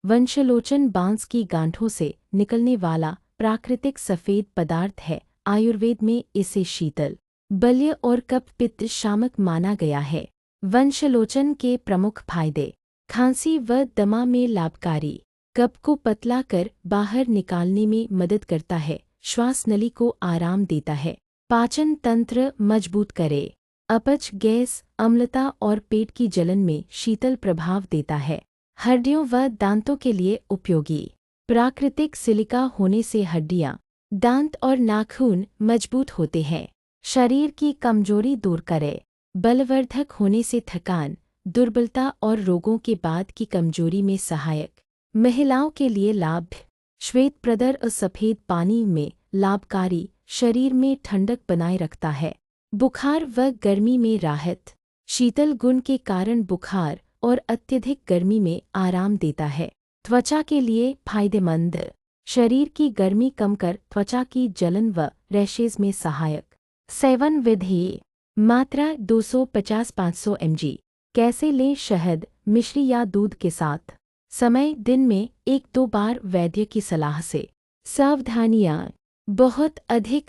वंशलोचन बांस की गांठों से निकलने वाला प्राकृतिक सफ़ेद पदार्थ है। आयुर्वेद में इसे शीतल, बल्य और कफ पित्त शामक माना गया है। वंशलोचन के प्रमुख फायदे: खांसी व दमा में लाभकारी, कफ को पतला कर बाहर निकालने में मदद करता है, श्वास नली को आराम देता है, पाचन तंत्र मजबूत करे, अपच, गैस, अम्लता और पेट की जलन में शीतल प्रभाव देता है, हड्डियों व दांतों के लिए उपयोगी, प्राकृतिक सिलिका होने से हड्डियां, दांत और नाखून मजबूत होते हैं, शरीर की कमजोरी दूर करे, बलवर्धक होने से थकान, दुर्बलता और रोगों के बाद की कमजोरी में सहायक, महिलाओं के लिए लाभ, श्वेत प्रदर और सफ़ेद पानी में लाभकारी, शरीर में ठंडक बनाए रखता है, बुखार व गर्मी में राहत, शीतल गुण के कारण बुखार और अत्यधिक गर्मी में आराम देता है, त्वचा के लिए फायदेमंद, शरीर की गर्मी कम कर त्वचा की जलन व रैशेज में सहायक। सेवन विधि: मात्रा 250-500 mg। कैसे लें? शहद, मिश्री या दूध के साथ। समय: दिन में 1-2 बार वैद्य की सलाह से। सावधानियाँ: बहुत अधिक